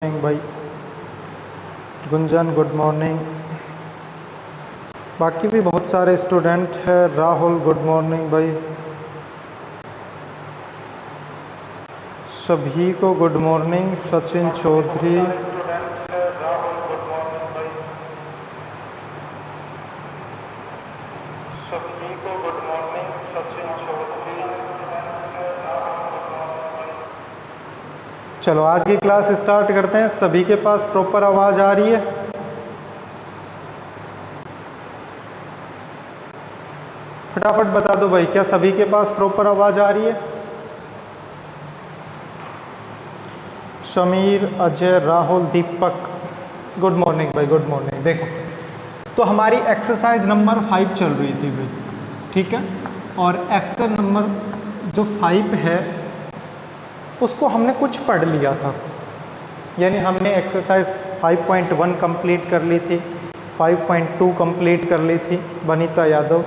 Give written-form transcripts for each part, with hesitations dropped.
Morning भाई Gunjan, good morning. बाकी भी बहुत सारे स्टूडेंट हैं। राहुल, गुड मॉर्निंग भाई। सभी को गुड मॉर्निंग। सचिन चौधरी, सभी को गुड मॉर्निंग। सचिन चौधरी। चलो आज की क्लास स्टार्ट करते हैं। सभी के पास प्रॉपर आवाज़ आ रही है? फटाफट बता दो भाई, क्या सभी के पास प्रॉपर आवाज़ आ रही है? समीर, अजय, राहुल, दीपक, गुड मॉर्निंग भाई, गुड मॉर्निंग। देखो तो हमारी एक्सरसाइज नंबर 5 चल रही थी भाई, ठीक है। और एक्सरसाइज नंबर जो 5 है उसको हमने कुछ पढ़ लिया था, यानी हमने एक्सरसाइज 5.1 कंप्लीट कर ली थी, 5.2 कंप्लीट कर ली थी, वनिता यादव,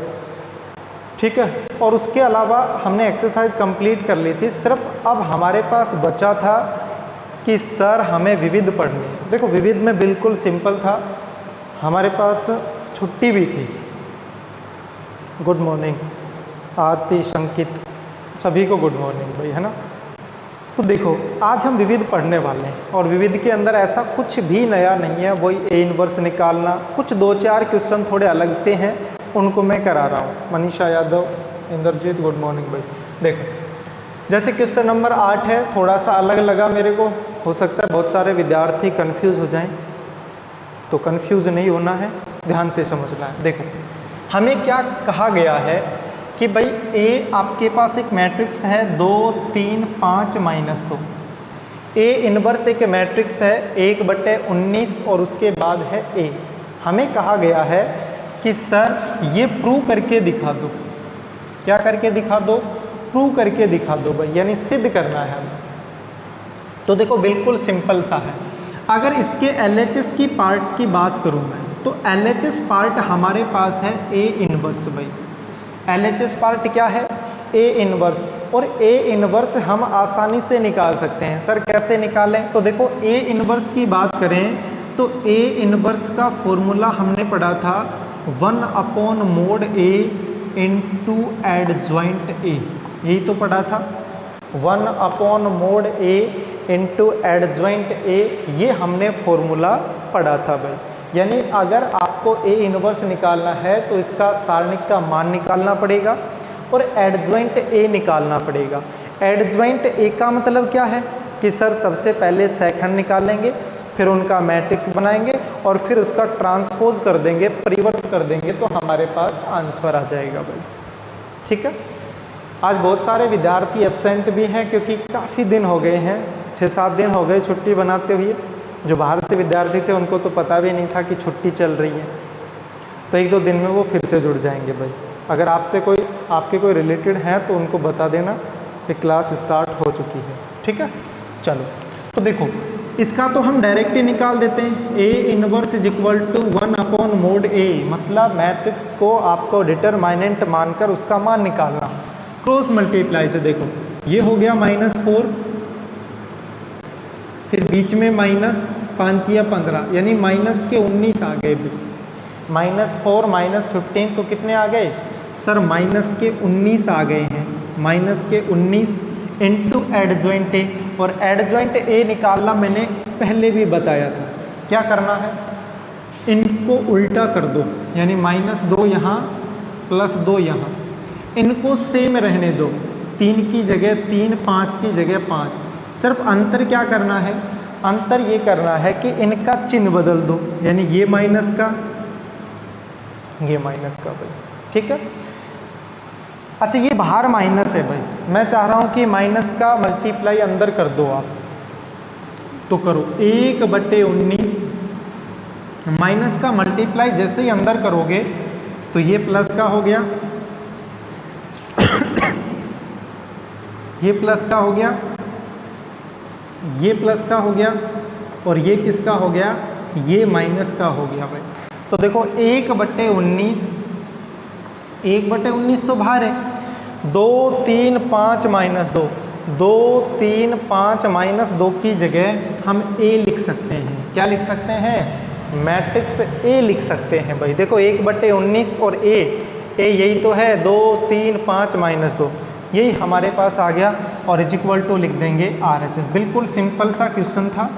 ठीक है। और उसके अलावा हमने एक्सरसाइज कंप्लीट कर ली थी। सिर्फ अब हमारे पास बचा था कि सर हमें विविध पढ़नी है। देखो विविध में बिल्कुल सिंपल था, हमारे पास छुट्टी भी थी। गुड मॉर्निंग आरती, संकित, सभी को गुड मॉर्निंग भाई, है ना। तो देखो आज हम विविध पढ़ने वाले हैं और विविध के अंदर ऐसा कुछ भी नया नहीं है। वही ए इनवर्स निकालना, कुछ 2-4 क्वेश्चन थोड़े अलग से हैं, उनको मैं करा रहा हूँ। मनीषा यादव, इंद्रजीत, गुड मॉर्निंग भाई। देखो जैसे क्वेश्चन नंबर 8 है, थोड़ा सा अलग लगा मेरे को, हो सकता है बहुत सारे विद्यार्थी कंफ्यूज हो जाएं, तो कंफ्यूज नहीं होना है, ध्यान से समझना है। देखो हमें क्या कहा गया है कि भाई ए आपके पास एक मैट्रिक्स है 2, 3, 5 -2। ए इनवर्स एक मैट्रिक्स है 1/19 और उसके बाद है ए। हमें कहा गया है कि सर ये प्रूव करके दिखा दो। क्या करके दिखा दो? प्रूव करके दिखा दो भाई, यानी सिद्ध करना है हमें। तो देखो बिल्कुल सिंपल सा है। अगर इसके LHS की पार्ट की बात करूं मैं, तो LHS पार्ट हमारे पास है ए इनवर्स भाई। LHS पार्ट क्या है? A inverse. और ए इनवर्स हम आसानी से निकाल सकते हैं। सर कैसे निकालें? तो देखो ए इनवर्स की बात करें तो ए इनवर्स का फॉर्मूला हमने पढ़ा था 1/mod A into adjoint A, यही तो पढ़ा था। 1/mod A into adjoint A, ये हमने फॉर्मूला पढ़ा था भाई। यानी अगर आपको ए इनवर्स निकालना है तो इसका सारणिक का मान निकालना पड़ेगा और एडजॉइंट ए निकालना पड़ेगा। एडजॉइंट ए का मतलब क्या है कि सर सबसे पहले सेकंड निकालेंगे, फिर उनका मैट्रिक्स बनाएंगे और फिर उसका ट्रांसपोज कर देंगे, परिवर्तित कर देंगे, तो हमारे पास आंसर आ जाएगा भाई, ठीक है। आज बहुत सारे विद्यार्थी एब्सेंट भी हैं क्योंकि काफ़ी दिन हो गए हैं, 6-7 दिन हो गए छुट्टी बनाते हुए। जो बाहर से विद्यार्थी थे उनको तो पता भी नहीं था कि छुट्टी चल रही है, तो 1-2 दिन में वो फिर से जुड़ जाएंगे भाई। अगर आपके कोई रिलेटेड हैं तो उनको बता देना कि क्लास स्टार्ट हो चुकी है, ठीक है। चलो तो देखो इसका तो हम डायरेक्ट ही निकाल देते हैं। A inverse is equal to 1/mod A, मतलब मैट्रिक्स को आपको डिटरमाइनेंट मानकर उसका मान निकालना। क्रॉस मल्टीप्लाई से देखो ये हो गया -4, फिर बीच में -5 या 15, यानी माइनस के 19 आ गए। -4 -15 तो कितने आ गए सर? माइनस के 19 आ गए हैं। माइनस के 19 इंटू एडजॉइंट ए, और एडजॉइंट ए निकालना मैंने पहले भी बताया था। क्या करना है? इनको उल्टा कर दो, यानी -2 यहाँ +2 यहाँ, इनको सेम रहने दो। 3 की जगह 3, 5 की जगह 5। सिर्फ अंतर क्या करना है? अंतर ये करना है कि इनका चिन्ह बदल दो, यानी ये माइनस का, ये माइनस का भाई, ठीक है। अच्छा ये बाहर माइनस है भाई, मैं चाह रहा हूं कि माइनस का मल्टीप्लाई अंदर कर दो आप, तो करो 1/19। माइनस का मल्टीप्लाई जैसे ही अंदर करोगे तो ये प्लस का हो गया, ये प्लस का हो गया, ये प्लस का हो गया, और ये किसका हो गया? ये माइनस का हो गया भाई। तो देखो 1/19, 1/19 तो बाहर है, 2, 3, 5 -2, 2 3 5 -2 की जगह हम ए लिख सकते हैं। क्या लिख सकते हैं? मैट्रिक्स ए लिख सकते हैं भाई। देखो 1/19 और ए यही तो है, 2 3 5 -2, यही हमारे पास आ गया और इज इक्वल टू लिख देंगे RHS। बिल्कुल सिंपल सा क्वेश्चन था,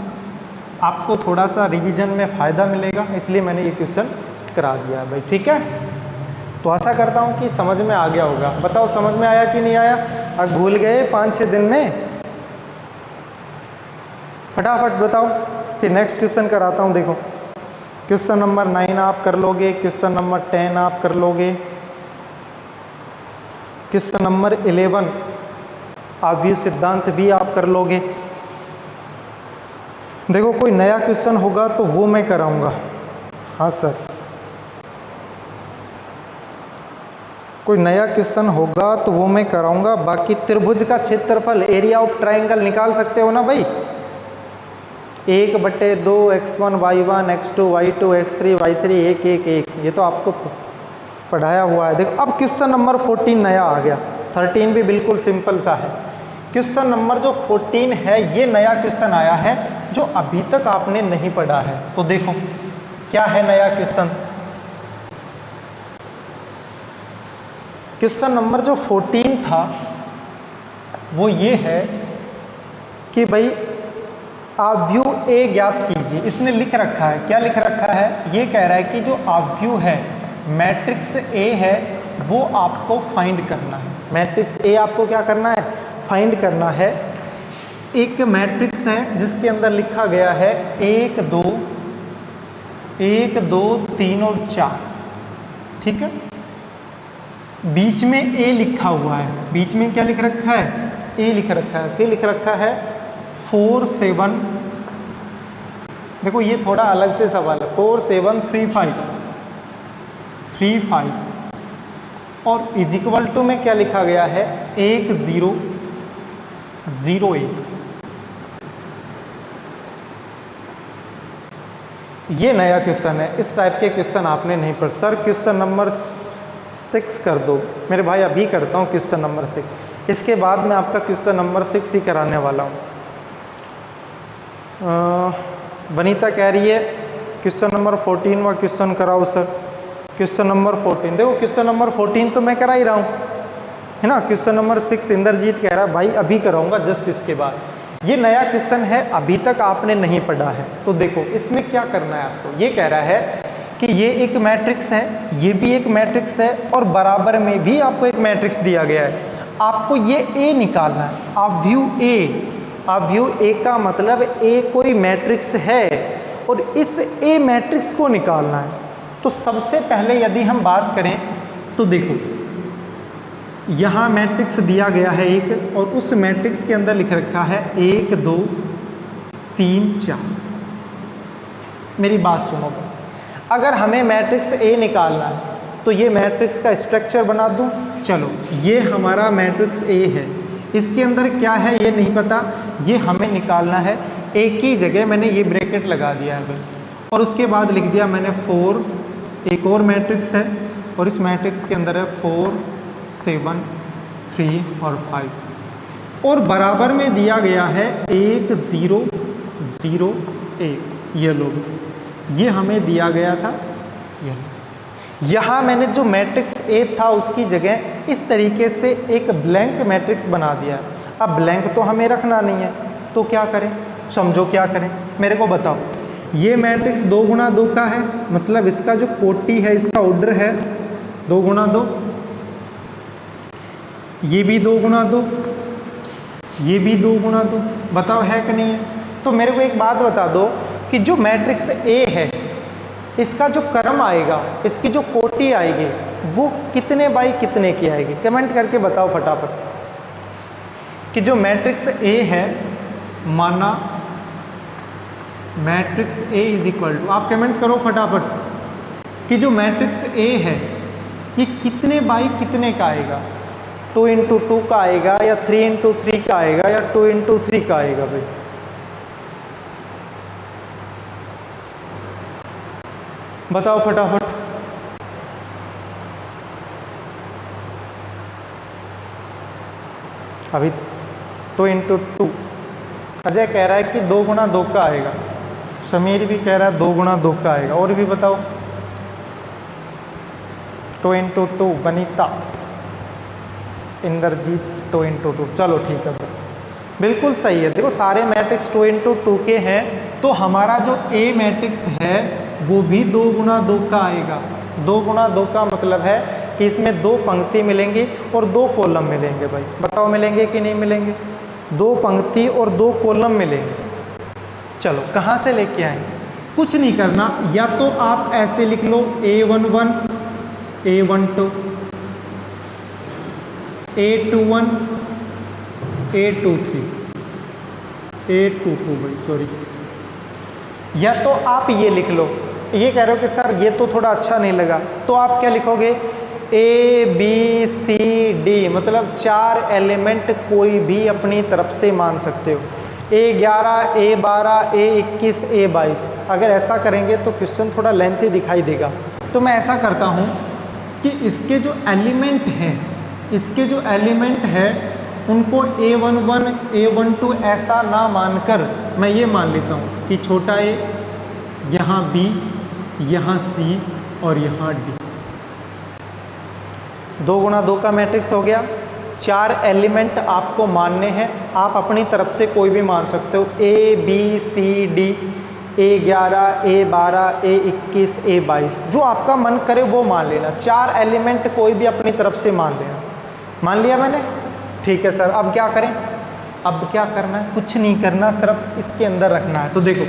आपको थोड़ा सा रिवीजन में फ़ायदा मिलेगा इसलिए मैंने ये क्वेश्चन करा दिया है भाई। ठीक है, तो आशा करता हूँ कि समझ में आ गया होगा। बताओ समझ में आया कि नहीं आया? अब भूल गए 5-6 दिन में? फटाफट बताओ, फिर नेक्स्ट क्वेश्चन कराता हूँ। देखो क्वेश्चन नंबर 9 आप कर लोगे, क्वेश्चन नंबर 10 आप कर लोगे, क्वेश्चन नंबर 11 आव्यूह सिद्धांत भी आप कर लोगे। देखो कोई नया क्वेश्चन होगा तो वो मैं कराऊंगा। हाँ सर, कोई नया क्वेश्चन होगा तो वो मैं कराऊंगा। बाकी त्रिभुज का क्षेत्रफल, एरिया ऑफ ट्राइंगल निकाल सकते हो ना भाई? 1/2 x1 y1 x2 y2 x3 y3 1 1 1, ये तो आपको पढ़ाया हुआ है। देखो अब क्वेश्चन नंबर 14 नया आ गया, 13 भी बिल्कुल सिंपल सा है। क्वेश्चन नंबर जो 14 है ये नया क्वेश्चन आया है जो अभी तक आपने नहीं पढ़ा है। तो देखो क्या है नया क्वेश्चन। क्वेश्चन नंबर जो 14 था वो ये है कि भाई आव्यूह ए ज्ञात कीजिए। इसने लिख रखा है, क्या लिख रखा है? ये कह रहा है कि जो आव्यूह है मैट्रिक्स ए है वो आपको फाइंड करना है। मैट्रिक्स ए आपको क्या करना है? फाइंड करना है। एक मैट्रिक्स है जिसके अंदर लिखा गया है 1 2 1 2 3 और 4, ठीक है। बीच में ए लिखा हुआ है, बीच में क्या लिख रखा है? ए लिख रखा है। फिर लिख रखा है 4 7, देखो ये थोड़ा अलग से सवाल है, 4 7 3 5 और इज इक्वल टू में क्या लिखा गया है? 1 0 0 1। ये नया क्वेश्चन है, इस टाइप के क्वेश्चन आपने नहीं पढ़। सर क्वेश्चन नंबर 6 कर दो मेरे भाई, अभी करता हूँ क्वेश्चन नंबर 6, इसके बाद मैं आपका क्वेश्चन नंबर 6 ही कराने वाला हूँ। वनीता कह रही है क्वेश्चन नंबर 14 वा क्वेश्चन कराओ सर। क्वेश्चन नंबर 14, देखो क्वेश्चन नंबर 14 तो मैं करा ही रहा हूँ, है ना। क्वेश्चन नंबर 6 इंद्रजीत कह रहा है भाई अभी कराऊंगा जस्ट इसके बाद। ये नया क्वेश्चन है, अभी तक आपने नहीं पढ़ा है। तो देखो इसमें क्या करना है आपको। ये कह रहा है कि ये एक मैट्रिक्स है, ये भी एक मैट्रिक्स है और बराबर में भी आपको एक मैट्रिक्स दिया गया है। आपको ये ए निकालना है, आव्यूह ए। आव्यूह ए का मतलब ए कोई मैट्रिक्स है और इस ए मैट्रिक्स को निकालना है। तो सबसे पहले यदि हम बात करें तो देखो यहाँ मैट्रिक्स दिया गया है एक और उस मैट्रिक्स के अंदर लिख रखा है 1 2 3 4। मेरी बात सुनो, अगर हमें मैट्रिक्स ए निकालना है तो ये मैट्रिक्स का स्ट्रक्चर बना दूं। चलो ये हमारा मैट्रिक्स ए है, इसके अंदर क्या है ये नहीं पता, ये हमें निकालना है। एक ही जगह मैंने ये ब्रैकेट लगा दिया है और उसके बाद लिख दिया मैंने 4। एक और मैट्रिक्स है और इस मैट्रिक्स के अंदर है 4 7 3 और 5 और बराबर में दिया गया है 1 0 0 1। ये लो, ये हमें दिया गया था। यहाँ मैंने जो मैट्रिक्स ए था उसकी जगह इस तरीके से एक ब्लैंक मैट्रिक्स बना दिया। अब ब्लैंक तो हमें रखना नहीं है तो क्या करें, समझो क्या करें, मेरे को बताओ। ये मैट्रिक्स 2 गुणा 2 का है, मतलब इसका जो कोटि है इसका ऑर्डर है 2 गुणा 2। ये भी 2 गुणा 2, ये भी 2 गुणा 2। बताओ है कि नहीं है? तो मेरे को एक बात बता दो कि जो मैट्रिक्स ए है इसका जो क्रम आएगा, इसकी जो कोटि आएगी वो कितने बाई कितने की आएगी? कमेंट करके बताओ फटाफट कि जो मैट्रिक्स ए है, माना matrix A is equal to, आप कमेंट करो फटाफट कि जो मैट्रिक्स ए है ये कितने बाई कितने का आएगा? 2 × 2 का आएगा या 3 × 3 का आएगा या 2 × 3 का आएगा? भाई बताओ फटाफट। 2 इंटू 2। अजय कह रहा है कि 2 गुना 2 का आएगा। समीर भी कह रहा है 2 गुना 2 का आएगा। और भी बताओ। 2 इंटू 2 वनीता, इंद्रजीत 2 इंटू 2। चलो ठीक है, बिल्कुल सही है। देखो सारे मैट्रिक्स 2 इंटू 2 के हैं, तो हमारा जो ए मैट्रिक्स है वो भी 2 गुना 2 का आएगा। 2 गुना 2 का मतलब है कि इसमें 2 पंक्ति मिलेंगी और 2 कॉलम मिलेंगे। भाई बताओ मिलेंगे कि नहीं मिलेंगे? 2 पंक्ति और 2 कॉलम मिलेंगे। चलो कहाँ से लेके आएंगे? कुछ नहीं करना, या तो आप ऐसे लिख लो A11 A12 A21 A23 A22 भाई सॉरी। या तो आप ये लिख लो, ये कह रहे हो कि सर ये तो थोड़ा अच्छा नहीं लगा, तो आप क्या लिखोगे? ABCD, मतलब 4 एलिमेंट कोई भी अपनी तरफ से मान सकते हो। A11 A12 A21 A22। अगर ऐसा करेंगे तो क्वेश्चन थोड़ा लेंथी दिखाई देगा, तो मैं ऐसा करता हूँ कि इसके जो एलिमेंट है उनको A11 A12 ऐसा ना मानकर मैं ये मान लेता हूँ कि छोटा a, यहाँ B, यहाँ C और यहाँ D। 2 गुना 2 का मैट्रिक्स हो गया। 4 एलिमेंट आपको मानने हैं, आप अपनी तरफ से कोई भी मान सकते हो। ABCD A11 A12 A21 A22, जो आपका मन करे वो मान लेना। 4 एलिमेंट कोई भी अपनी तरफ से मान लेना। मान लिया मैंने? ठीक है सर, अब क्या करें? अब क्या करना है? कुछ नहीं करना, सिर्फ इसके अंदर रखना है। तो देखो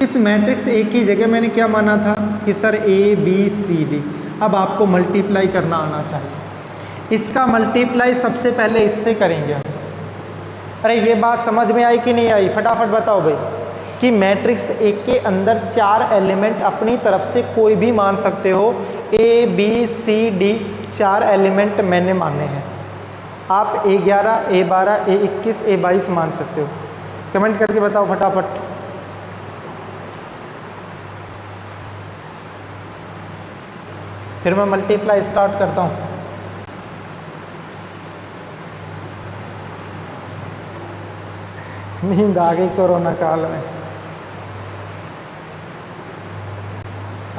इस मैट्रिक्स ए की जगह मैंने क्या माना था कि सर ABCD। अब आपको मल्टीप्लाई करना आना चाहिए। इसका मल्टीप्लाई सबसे पहले इससे करेंगे। अरे ये बात समझ में आई कि नहीं आई? फटाफट बताओ भाई कि मैट्रिक्स ए के अंदर 4 एलिमेंट अपनी तरफ से कोई भी मान सकते हो। ABCD 4 एलिमेंट मैंने माने हैं। आप A11 A12 A21 A22 मान सकते हो। कमेंट करके बताओ फटाफट। फिर मैं मल्टीप्लाई स्टार्ट करता हूं। नींद आ गई कोरोना काल में,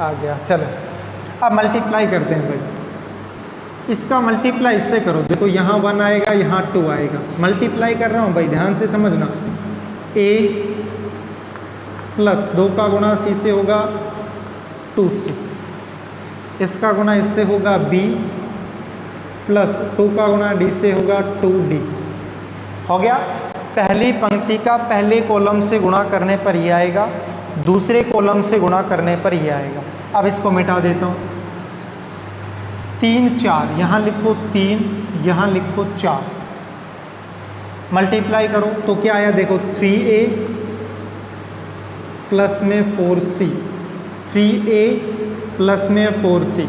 आ गया। चलो अब मल्टीप्लाई करते हैं भाई। इसका मल्टीप्लाई इससे करो। देखो यहाँ 1 आएगा, यहाँ 2 आएगा। मल्टीप्लाई कर रहा हूँ भाई, ध्यान से समझना। A प्लस 2 का गुणा C से होगा 2C। इसका गुणा इससे होगा B प्लस 2 का गुणा D से होगा 2D। हो गया। पहली पंक्ति का पहले कॉलम से गुणा करने पर ये आएगा, दूसरे कॉलम से गुणा करने पर ये आएगा। अब इसको मिटा देता हूँ। 3 4, यहाँ लिखो 3, यहाँ लिखो 4। मल्टीप्लाई करो तो क्या आया? देखो 3A प्लस में 4C, 3A प्लस में 4C।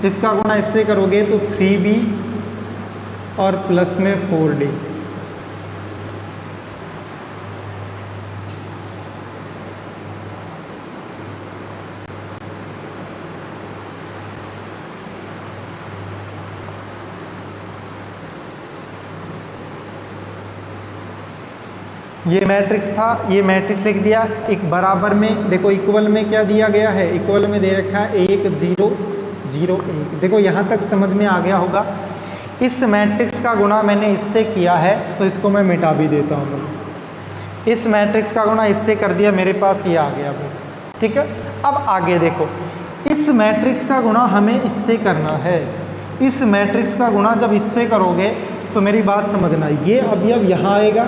इसका गुणा इससे करोगे तो 3B और प्लस में 4D। ये मैट्रिक्स था, ये मैट्रिक्स लिख दिया। एक बराबर में देखो इक्वल में क्या दिया गया है? इक्वल में दे रखा है 1 0 0 1। देखो यहाँ तक समझ में आ गया होगा। इस मैट्रिक्स का गुणा मैंने इससे किया है तो इसको मैं मिटा भी देता हूँ। इस मैट्रिक्स का गुणा इससे कर दिया, मेरे पास ये आ गया भाई। ठीक है। अब आगे देखो, इस मैट्रिक्स का गुणा हमें इससे करना है। इस मैट्रिक्स का गुणा जब इससे करोगे तो मेरी बात समझना, ये अवयव यहाँ आएगा,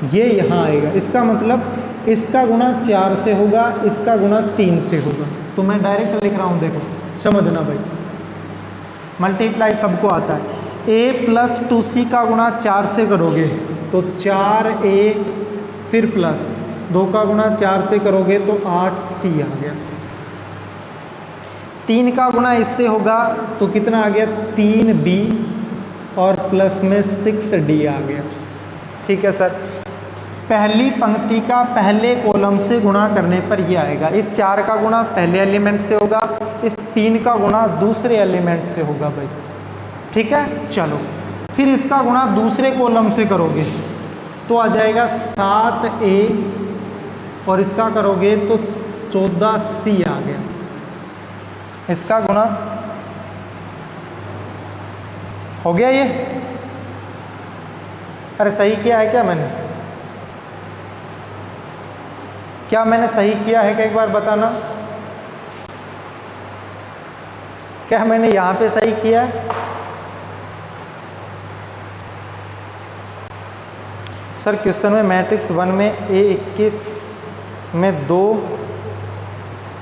ये यहाँ आएगा। इसका मतलब इसका गुणा 4 से होगा, इसका गुणा 3 से होगा। तो मैं डायरेक्ट लिख रहा हूँ, देखो समझना भाई। मल्टीप्लाई सबको आता है। A प्लस 2C का गुणा 4 से करोगे तो 4A, फिर प्लस 2 का गुणा 4 से करोगे तो 8C आ गया। 3 का गुणा इससे होगा तो कितना आ गया? 3B और प्लस में 6D आ गया। ठीक है सर। पहली पंक्ति का पहले कॉलम से गुणा करने पर ये आएगा। इस 4 का गुणा पहले एलिमेंट से होगा, इस 3 का गुणा दूसरे एलिमेंट से होगा भाई। ठीक है। चलो फिर इसका गुणा दूसरे कॉलम से करोगे तो आ जाएगा 7A और इसका करोगे तो 14C आ गया। इसका गुणा हो गया ये। अरे सही किया है क्या मैंने? क्या मैंने सही किया है क्या, एक बार बताना। क्या मैंने यहां पे सही किया है? सर क्वेश्चन में मैट्रिक्स 1 में A21 में 2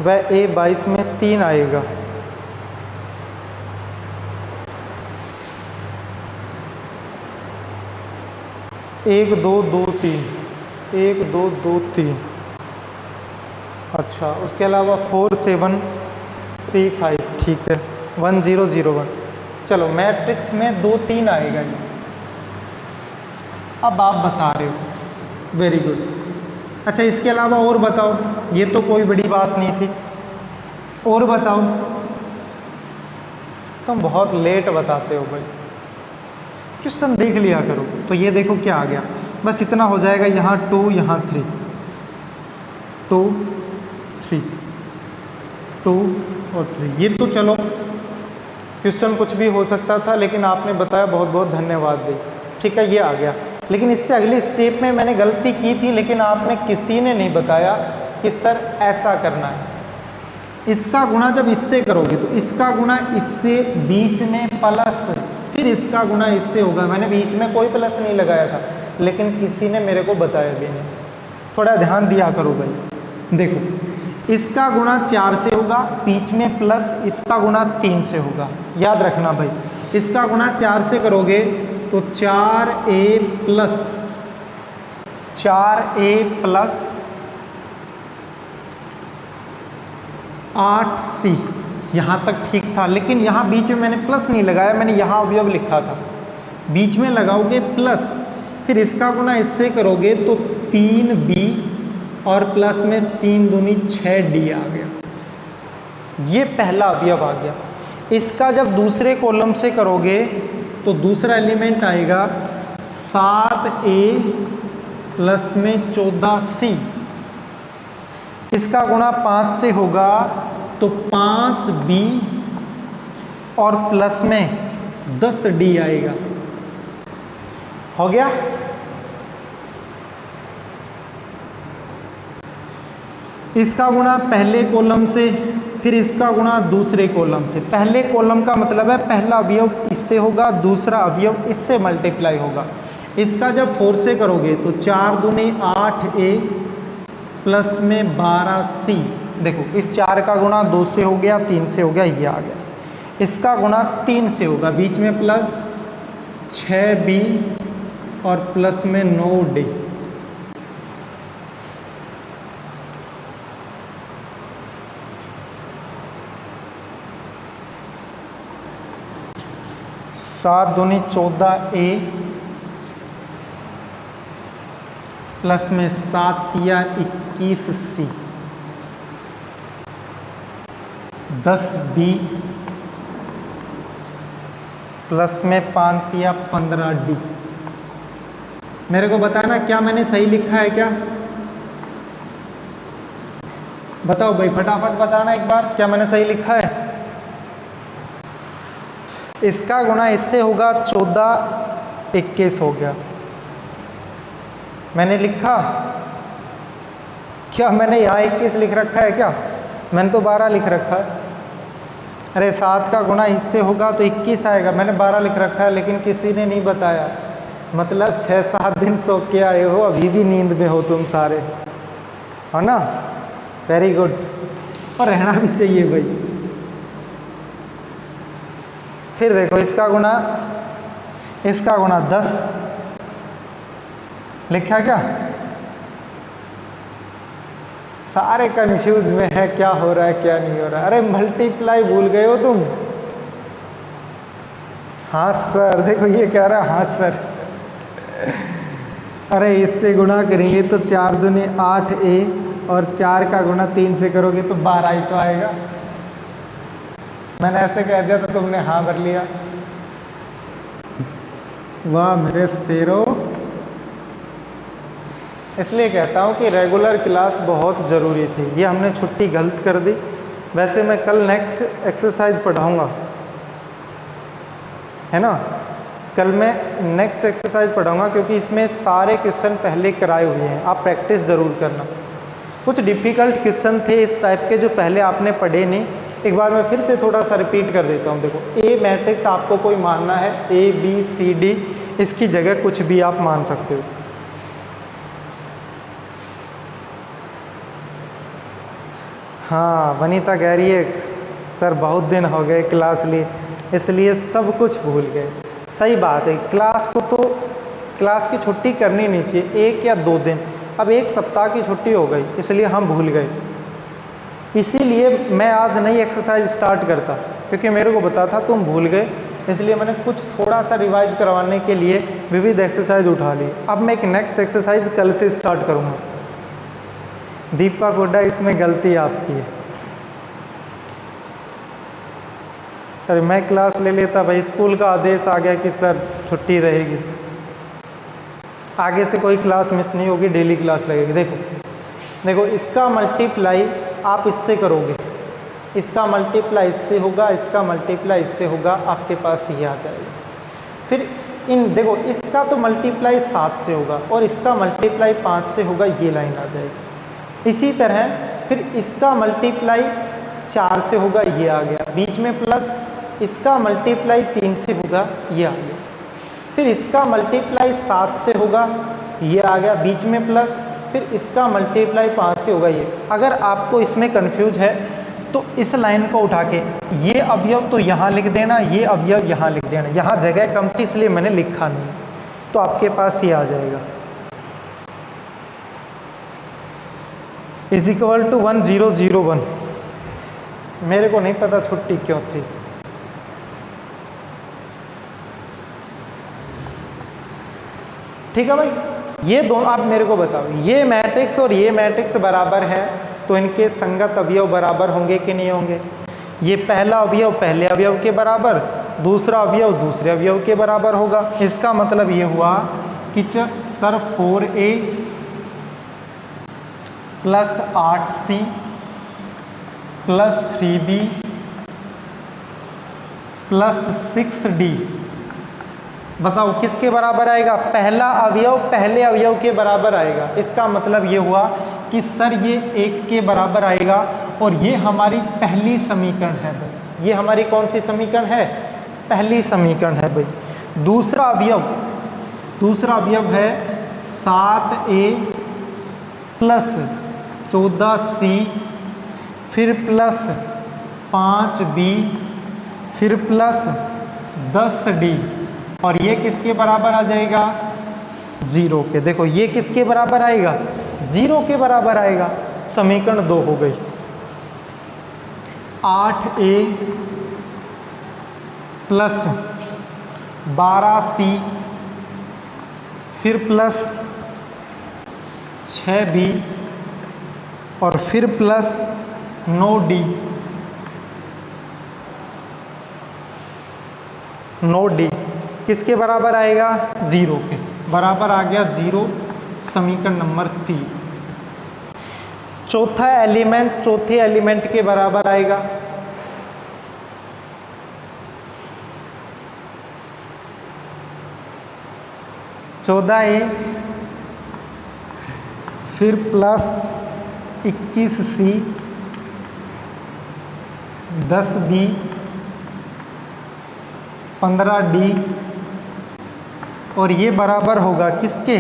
व A22 में 3 आएगा। एक दो दो तीन, 1 2 2 3। अच्छा, उसके अलावा 4 7 3 5, ठीक है, 1 0 0 1। चलो मैट्रिक्स में 2 3 आएगा ये। अब आप बता रहे हो, वेरी गुड। अच्छा इसके अलावा और बताओ, ये तो कोई बड़ी बात नहीं थी, और बताओ। तुम बहुत लेट बताते हो भाई, क्वेश्चन देख लिया करो। तो ये देखो क्या आ गया, बस इतना हो जाएगा, यहाँ 2 यहाँ 3, 2 3 2 और 3। ये तो चलो क्वेश्चन कुछ भी हो सकता था, लेकिन आपने बताया, बहुत बहुत धन्यवाद भाई। ठीक है, ये आ गया। लेकिन इससे अगली स्टेप में मैंने गलती की थी, लेकिन आपने किसी ने नहीं बताया कि सर ऐसा करना है। इसका गुणा जब इससे करोगे तो इसका गुणा इससे, बीच में प्लस, फिर इसका गुणा इससे होगा। मैंने बीच में कोई प्लस नहीं लगाया था, लेकिन किसी ने मेरे को बताया भी नहीं। थोड़ा ध्यान दिया करो भाई। देखो इसका गुणा 4 से होगा, बीच में प्लस, इसका गुणा 3 से होगा। याद रखना भाई, इसका गुणा 4 से करोगे तो 4A प्लस 8C। यहाँ तक ठीक था, लेकिन यहाँ बीच में मैंने प्लस नहीं लगाया, मैंने यहाँ अवयव लिखा था। बीच में लगाओगे प्लस, फिर इसका गुणा इससे करोगे तो 3B और प्लस में 3 दूनी 6D आ गया। ये पहला अवयव आ गया। इसका जब दूसरे कॉलम से करोगे तो दूसरा एलिमेंट आएगा 7A प्लस में 14C। इसका गुणा 5 से होगा तो 5B और प्लस में 10D आएगा। हो गया। इसका गुणा पहले कॉलम से, फिर इसका गुणा दूसरे कॉलम से। पहले कॉलम का मतलब है पहला अवयव इससे होगा, दूसरा अवयव इससे मल्टीप्लाई होगा। इसका जब 4 से करोगे तो 4 दूनी 8A प्लस में 12C। देखो इस 4 का गुणा 2 से हो गया, 3 से हो गया, ये आ गया। इसका गुणा 3 से होगा, बीच में प्लस 6B और प्लस में 9D। सात दूनी 14A प्लस में 7 या 21C, 10B प्लस में 5 या 15D। मेरे को बताना क्या मैंने सही लिखा है क्या? बताओ भाई, फटाफट बताना एक बार, क्या मैंने सही लिखा है? इसका गुणा इससे होगा 14 21 हो गया। मैंने लिखा क्या? मैंने यहाँ 21 लिख रखा है क्या? मैंने तो 12 लिख रखा है। अरे 7 का गुणा इससे होगा तो 21 आएगा, मैंने 12 लिख रखा है, लेकिन किसी ने नहीं बताया। मतलब 6-7 दिन सो के आए हो, अभी भी नींद में हो तुम सारे, है ना? वेरी गुड, और रहना भी चाहिए भाई। फिर देखो इसका गुणा 10 लिखा क्या? सारे कंफ्यूज में है, क्या हो रहा है क्या नहीं हो रहा है। अरे मल्टीप्लाई भूल गए हो तुम। हाँ सर, देखो ये कह रहा है हाँ सर। अरे इससे गुणा करेंगे तो 4 दूनी 8A और 4 का गुणा 3 से करोगे तो 12 ही तो आएगा। मैंने ऐसे कह दिया तो तुमने हाँ कर लिया। वाह मेरे शेरों, इसलिए कहता हूँ कि रेगुलर क्लास बहुत ज़रूरी थी। ये हमने छुट्टी गलत कर दी। वैसे मैं कल नेक्स्ट एक्सरसाइज पढ़ाऊँगा, है ना। कल मैं नेक्स्ट एक्सरसाइज पढ़ाऊँगा क्योंकि इसमें सारे क्वेश्चन पहले कराए हुए हैं, आप प्रैक्टिस ज़रूर करना। कुछ डिफ़िकल्ट क्वेश्चन थे इस टाइप के जो पहले आपने पढ़े नहीं। एक बार मैं फिर से थोड़ा सा रिपीट कर देता हूँ। देखो, ए मैट्रिक्स आपको कोई मानना है, ए बी सी डी, इसकी जगह कुछ भी आप मान सकते हो। हाँ, वनीता कह रही है सर बहुत दिन हो गए क्लास ली, इसलिए सब कुछ भूल गए। सही बात है, क्लास की छुट्टी करनी नहीं चाहिए, 1 या 2 दिन। अब 1 सप्ताह की छुट्टी हो गई, इसलिए हम भूल गए। इसीलिए मैं आज नई एक्सरसाइज स्टार्ट करता, क्योंकि मेरे को पता था तुम भूल गए, इसलिए मैंने कुछ थोड़ा सा रिवाइज करवाने के लिए विविध एक्सरसाइज उठा ली। अब मैं एक नेक्स्ट एक्सरसाइज कल से स्टार्ट करूँगा। दीपक हुड्डा, इसमें गलती आपकी है। अरे मैं क्लास ले लेता भाई, स्कूल का आदेश आ गया कि सर छुट्टी रहेगी, आगे से कोई क्लास मिस नहीं होगी, डेली क्लास लगेगी। देखो इसका मल्टीप्लाई आप इससे करोगे, इसका मल्टीप्लाई इससे होगा, इसका मल्टीप्लाई इससे होगा, आपके पास ये आ जाएगा। फिर देखो इसका तो मल्टीप्लाई 7 से होगा और इसका मल्टीप्लाई 5 से होगा, ये लाइन आ जाएगी। इसी तरह फिर इसका मल्टीप्लाई 4 से होगा, ये आ गया, बीच में प्लस, इसका मल्टीप्लाई 3 से होगा, ये आ गया। फिर इसका मल्टीप्लाई 7 से होगा, ये आ गया, बीच में प्लस, फिर इसका मल्टीप्लाई 5 से होगा, ये। अगर आपको इसमें कंफ्यूज है तो इस लाइन को उठा के ये अवयव तो यहाँ लिख देना, ये अवयव यहाँ लिख देना। यहाँ जगह कम थी इसलिए मैंने लिखा नहीं, तो आपके पास ये आ जाएगा = 1001। मेरे को नहीं पता छुट्टी क्यों थी। ठीक है भाई, ये दोनों आप मेरे को बताओ, ये मैट्रिक्स और ये मैट्रिक्स बराबर है तो इनके संगत अवयव बराबर होंगे कि नहीं होंगे। ये पहला अवयव पहले अवयव के बराबर, दूसरा अवयव दूसरे अवयव के बराबर होगा। इसका मतलब ये हुआ कि sir 4a + 8c + 3b + 6d, बताओ किसके बराबर आएगा। पहला अवयव पहले अवयव के बराबर आएगा। इसका मतलब ये हुआ कि सर ये 1 के बराबर आएगा और ये हमारी पहली समीकरण है भाई। ये हमारी कौन सी समीकरण है, पहली समीकरण है भाई। दूसरा अवयव है 7a + 14c फिर प्लस 5b फिर प्लस 10d, और ये किसके बराबर आ जाएगा, 0 के। देखो ये किसके बराबर आएगा, 0 के बराबर आएगा। समीकरण 2 हो गई। 8a + 12c फिर प्लस 6b और फिर प्लस 9d, 9d किसके बराबर आएगा, 0 के बराबर आ गया। 0 समीकरण नंबर 3। चौथे एलिमेंट के बराबर आएगा। चौदह ए फिर प्लस 21c 10b 15d, और ये बराबर होगा किसके,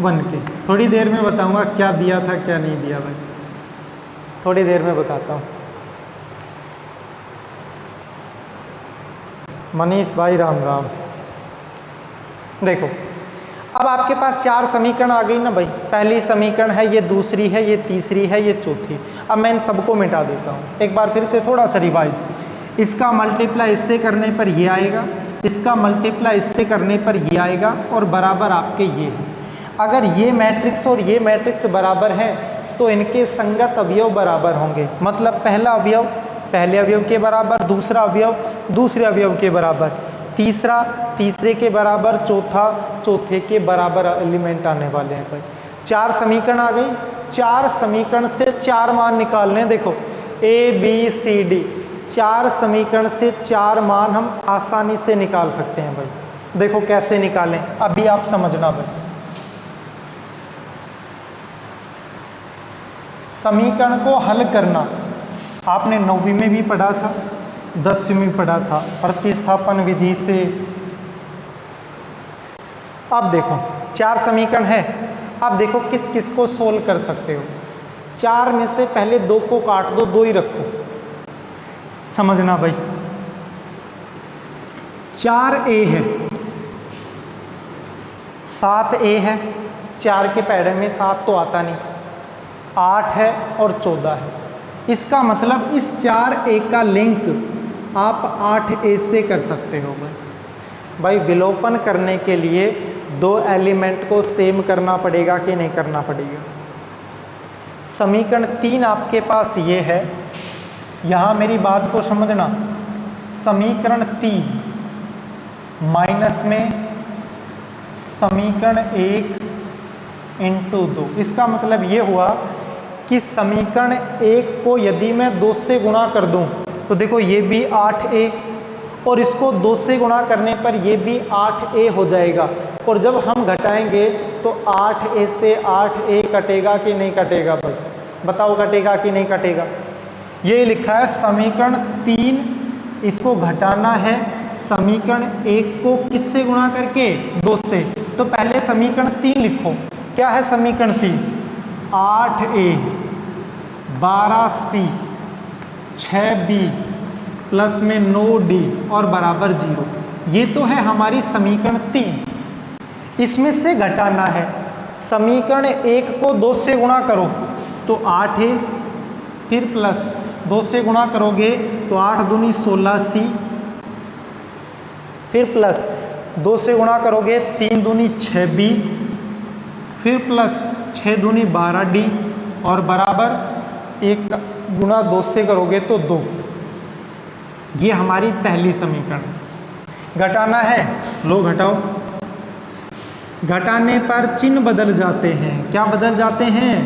1 के। थोड़ी देर में बताऊंगा क्या दिया था क्या नहीं दिया भाई, थोड़ी देर में बताता हूँ। मनीष भाई राम राम। देखो अब आपके पास 4 समीकरण आ गई ना भाई। पहली समीकरण है, ये दूसरी है, ये तीसरी है, ये चौथी। अब मैं इन सबको मिटा देता हूँ। एक बार फिर से थोड़ा सा रिवाइज। इसका मल्टीप्लाई इससे करने पर ये आएगा, इसका मल्टीप्लाई इससे करने पर ये आएगा, और बराबर आपके ये है। अगर ये मैट्रिक्स और ये मैट्रिक्स बराबर है तो इनके संगत अवयव बराबर होंगे। मतलब पहला अवयव पहले अवयव के बराबर, दूसरा अवयव दूसरे अवयव के बराबर, तीसरा तीसरे के बराबर, चौथा चौथे के बराबर एलिमेंट आने वाले हैं भाई। 4 समीकरण आ गई। 4 समीकरण से 4 मान निकालने। देखो ABCD 4 समीकरण से 4 मान हम आसानी से निकाल सकते हैं भाई। देखो कैसे निकालें, अभी आप समझना भाई। समीकरण को हल करना आपने 9वीं में भी पढ़ा था, 10वीं में पढ़ा था, प्रतिस्थापन विधि से। अब देखो 4 समीकरण है। अब देखो किस किस को सोल्व कर सकते हो। 4 में से पहले 2 को काट दो, 2 ही रखो। समझना भाई। 4A है, 7A है, 4 के पैड़े में 7 तो आता नहीं, 8 है और 14 है। इसका मतलब इस 4A का लिंक आप 8A से कर सकते हो भाई। विलोपन करने के लिए 2 एलिमेंट को सेम करना पड़ेगा कि नहीं करना पड़ेगा। समीकरण 3 आपके पास ये है। यहां मेरी बात को समझना। समीकरण 3 माइनस में समीकरण 1 इंटू 2। इसका मतलब ये हुआ कि समीकरण 1 को यदि मैं 2 से गुणा कर दूं तो देखो ये भी 8A, और इसको 2 से गुणा करने पर ये भी 8A हो जाएगा। और जब हम घटाएंगे तो 8A से 8A कटेगा कि नहीं कटेगा भाई? बताओ कटेगा कि नहीं कटेगा? ये लिखा है समीकरण 3, इसको घटाना है समीकरण 1 को किससे गुणा करके? 2 से। तो पहले समीकरण 3 लिखो। क्या है समीकरण 3? 8A 12C 6B प्लस में 9D और बराबर 0। ये तो है हमारी समीकरण 3। इसमें से घटाना है। समीकरण 1 को 2 से गुणा करो तो 8A, फिर प्लस 2 से गुणा करोगे तो 8 दूनी 16C, फिर प्लस 2 से गुणा करोगे 3 दूनी 6B, फिर प्लस 6 दूनी 12D और बराबर 1 गुणा 2 से करोगे तो 2। ये हमारी पहली समीकरण। घटाना है, लो घटाओ। घटाने पर चिन्ह बदल जाते हैं। क्या बदल जाते हैं?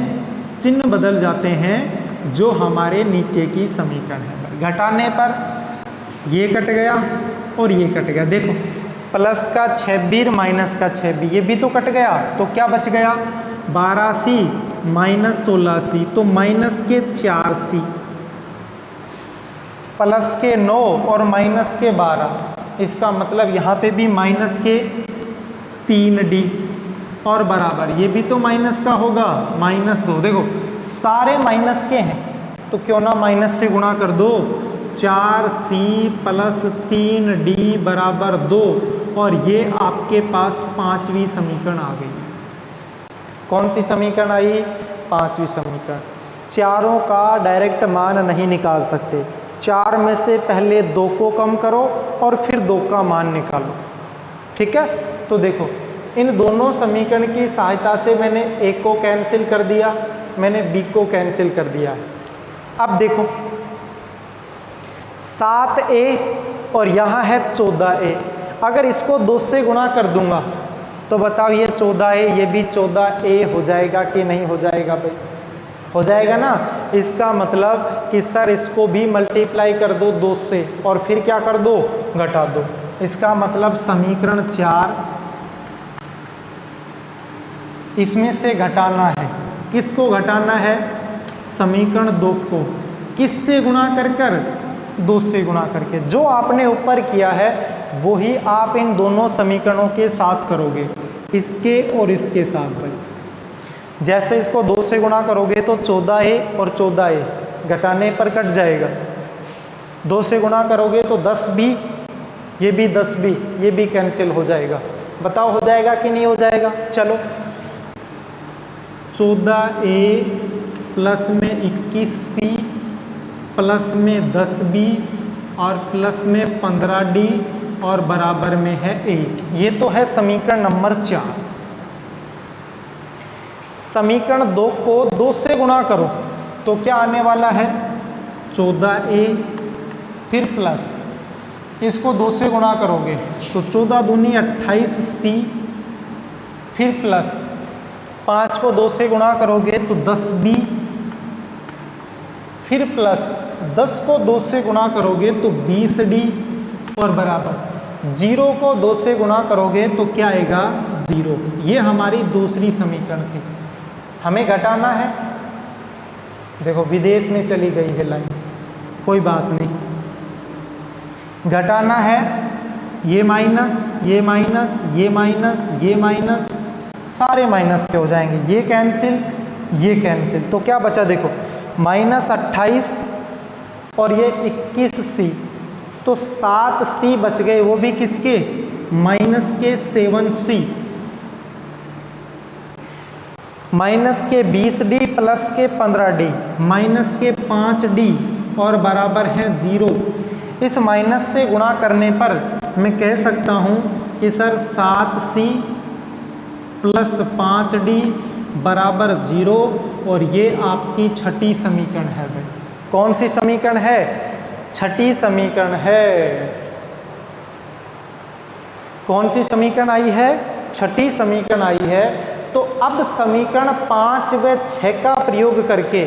चिन्ह बदल जाते हैं, जो हमारे नीचे की समीकरण है। घटाने पर ये कट गया और ये कट गया। देखो प्लस का 6B माइनस का 6B, ये भी तो कट गया। तो क्या बच गया? 12C माइनस 16C, तो माइनस के 4C प्लस के 9 और माइनस के 12। इसका मतलब यहाँ पे भी माइनस के 3D और बराबर ये भी तो माइनस का होगा, माइनस 2। देखो सारे माइनस के हैं तो क्यों ना माइनस से गुणा कर दो। 4C प्लस 3D बराबर 2, और ये आपके पास 5वीं समीकरण आ गई। कौन सी समीकरण आई? 5वीं समीकरण। चारों का डायरेक्ट मान नहीं निकाल सकते। 4 में से पहले 2 को कम करो और फिर 2 का मान निकालो। ठीक है? तो देखो इन दोनों समीकरण की सहायता से मैंने A को कैंसिल कर दिया, मैंने B को कैंसिल कर दिया। अब देखो 7A और यहाँ है 14A। अगर इसको 2 से गुणा कर दूंगा तो बताओ ये 14A, ये भी 14A हो जाएगा कि नहीं हो जाएगा भाई? हो जाएगा ना। इसका मतलब कि सर इसको भी मल्टीप्लाई कर दो 2 से और फिर क्या कर दो? घटा दो। इसका मतलब समीकरण 4 इसमें से घटाना है। किसको घटाना है? समीकरण 2 को। किससे गुणा कर कर? 2 से गुणा करके। जो आपने ऊपर किया है वही आप इन दोनों समीकरणों के साथ करोगे, इसके और इसके साथ भाई। जैसे इसको 2 से गुणा करोगे तो 14A और 14A घटाने पर कट जाएगा। 2 से गुणा करोगे तो 10B, ये भी 10B, ये भी कैंसिल हो जाएगा। बताओ हो जाएगा कि नहीं हो जाएगा? चलो 14A प्लस में 21C प्लस में 10B और प्लस में 15D और बराबर में है 1। ये तो है समीकरण नंबर 4। समीकरण 2 को 2 से गुणा करो तो क्या आने वाला है? 14A, फिर प्लस इसको 2 से गुणा करोगे तो 14 दूनी 28C, फिर प्लस 5 को 2 से गुणा करोगे तो 10b, फिर प्लस 10 को 2 से गुणा करोगे तो 20d और बराबर 0 को 2 से गुणा करोगे तो क्या आएगा 0। ये हमारी दूसरी समीकरण थी। हमें घटाना है, देखो विदेश में चली गई है लाइन, कोई बात नहीं। घटाना है, ये माइनस ये माइनस ये माइनस ये माइनस सारे माइनस के हो जाएंगे, ये कैंसिल ये कैंसिल, तो क्या बचा देखो -28 और ये 21c, तो 7c बच गए, वो भी किसके माइनस के 7c, माइनस के 20d प्लस के 15d माइनस के 5d और बराबर है 0। इस माइनस से गुणा करने पर मैं कह सकता हूं कि सर 7c प्लस 5d बराबर 0, और ये आपकी छठी समीकरण है भाई। कौन सी समीकरण है? छठी समीकरण है। कौन सी समीकरण आई है? छठी समीकरण आई है। तो अब समीकरण 5 व 6 का प्रयोग करके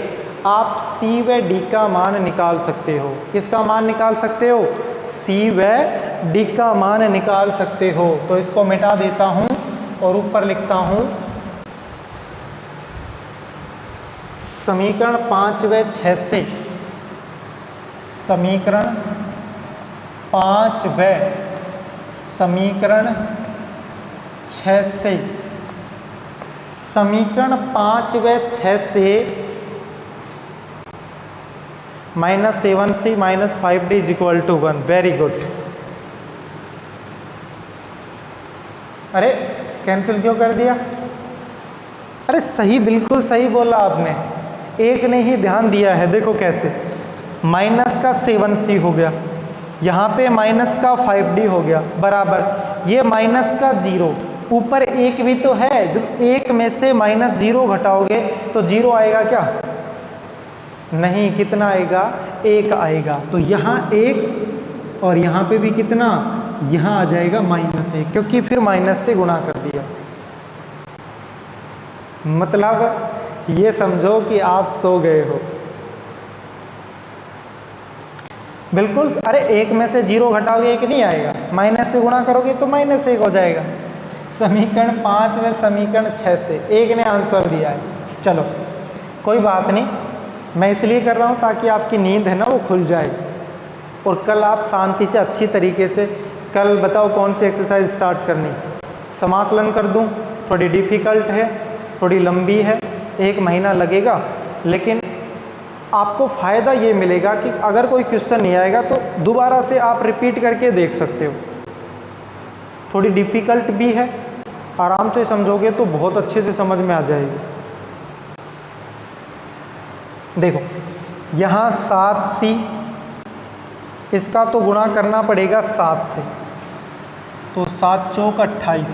आप c व d का मान निकाल सकते हो। किसका मान निकाल सकते हो? c व d का मान निकाल सकते हो। तो इसको मिटा देता हूं और ऊपर लिखता हूं समीकरण 5 व 6 से, समीकरण 5 व समीकरण 6 से, समीकरण 5 व 6 से -7c -5d = 1। Very good. अरे कैंसिल क्यों कर दिया? अरे सही, बिल्कुल सही बोला आपने, एक ने ही ध्यान दिया है। देखो कैसे, माइनस का 7c हो गया, यहाँ पे माइनस का 5d हो गया बराबर, ये माइनस का 0, ऊपर एक भी तो है। जब एक में से -0 घटाओगे तो 0 आएगा क्या? नहीं, कितना आएगा? 1 आएगा। तो यहाँ 1 और यहाँ पे भी कितना? यहाँ आ जाएगा -1, क्योंकि फिर माइनस से गुणा कर दिया। मतलब ये समझो कि आप सो गए हो। बिल्कुल। अरे एक में से 0 घटाओगे 1 नहीं आएगा, माइनस से गुणा करोगे तो -1 हो जाएगा। समीकरण 5 व समीकरण 6 से एक ने आंसर दिया है। चलो कोई बात नहीं, मैं इसलिए कर रहा हूँ ताकि आपकी नींद है ना वो खुल जाए, और कल आप शांति से अच्छी तरीके से, कल बताओ कौन सी एक्सरसाइज स्टार्ट करनी? समाकलन कर दूँ? थोड़ी डिफिकल्ट है, थोड़ी लंबी है, 1 महीना लगेगा, लेकिन आपको फ़ायदा ये मिलेगा कि अगर कोई क्वेश्चन नहीं आएगा तो दोबारा से आप रिपीट करके देख सकते हो। थोड़ी डिफिकल्ट भी है, आराम से समझोगे तो बहुत अच्छे से समझ में आ जाएगी। देखो यहाँ 7c, इसका तो गुणा करना पड़ेगा 7 से, तो 7 चौक 28।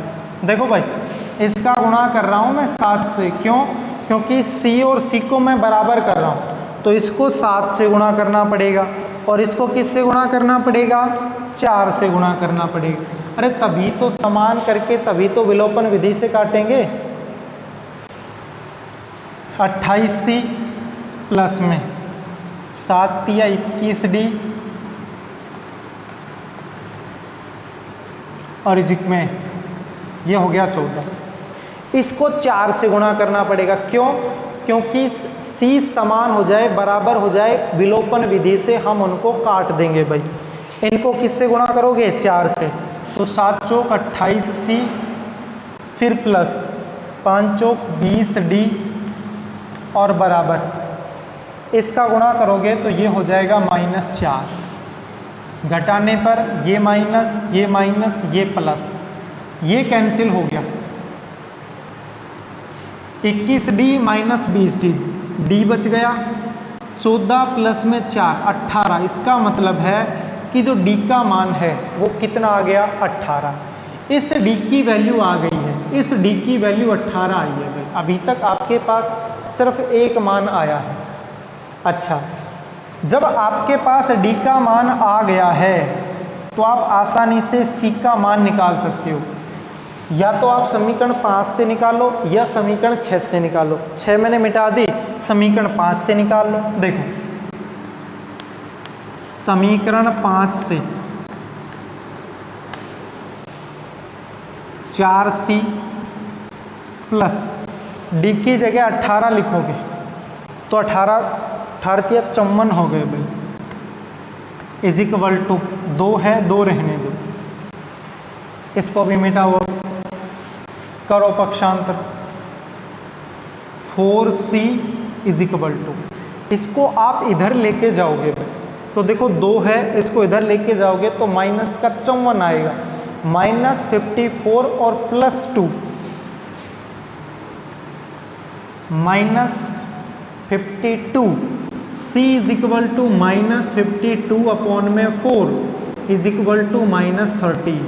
देखो भाई, इसका गुणा कर रहा हूँ मैं 7 से, क्यों? क्योंकि c और c को मैं बराबर कर रहा हूँ, तो इसको 7 से गुणा करना पड़ेगा, और इसको किससे गुणा करना पड़ेगा? 4 से गुणा करना पड़ेगा। अरे तभी तो समान करके, तभी तो विलोपन विधि से काटेंगे। 28c प्लस में 7 या 21d और इजिक में ये हो गया 14। इसको 4 से गुणा करना पड़ेगा, क्यों? क्योंकि c समान हो जाए, बराबर हो जाए, विलोपन विधि से हम उनको काट देंगे भाई। इनको किससे गुणा करोगे? 4 से, तो 7 चौक 28c, फिर प्लस 5 चौक 20d और बराबर, इसका गुणा करोगे तो ये हो जाएगा -4। घटाने पर ये माइनस ये प्लस, ये कैंसिल हो गया। 21d माइनस 20d, d बच गया। 14 प्लस में 4 18। इसका मतलब है कि जो d का मान है वो कितना आ गया? 18। इस d की वैल्यू आ गई है, इस d की वैल्यू 18 आई है भाई। अभी तक आपके पास सिर्फ एक मान आया है। अच्छा, जब आपके पास d का मान आ गया है तो आप आसानी से c का मान निकाल सकते हो। या तो आप समीकरण 5 से निकालो या समीकरण 6 से निकालो। 6 मैंने मिटा दी, समीकरण 5 से निकाल लो। देखो समीकरण 5 से 4c प्लस डी की जगह 18 लिखोगे तो 18 54 हो गए भाई, इज इक्वल टू 2 है, 2 रहने दो, इसको भी मिटाओ, करो पक्षांतर। 4c इज इक्वल टू, इसको आप इधर लेके जाओगे भाई, तो देखो 2 है, इसको इधर लेके जाओगे तो माइनस का 54 आएगा, -54 और +2 -52, c is equal to -52 upon में 4 इज इक्वल टू -30।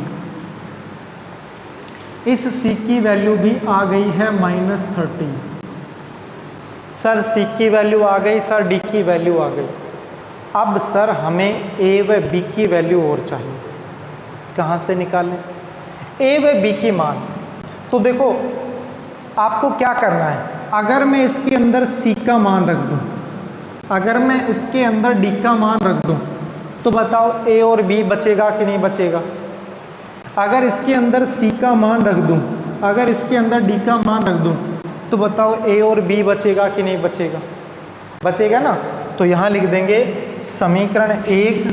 इस c की वैल्यू भी आ गई है -30। सर c की वैल्यू आ गई, सर d की वैल्यू आ गई। अब सर हमें a व b की वैल्यू और चाहिए, कहाँ से निकालें a व b की मान? तो देखो आपको क्या करना है, अगर मैं इसके अंदर c का मान रख दूं, अगर मैं इसके अंदर d का मान रख दूं, तो बताओ a और b बचेगा कि नहीं बचेगा? अगर इसके अंदर c का मान रख दूं, अगर इसके अंदर d का मान रख दूं, तो बताओ a और b बचेगा कि नहीं बचेगा? बचेगा ना। तो यहां लिख देंगे समीकरण 1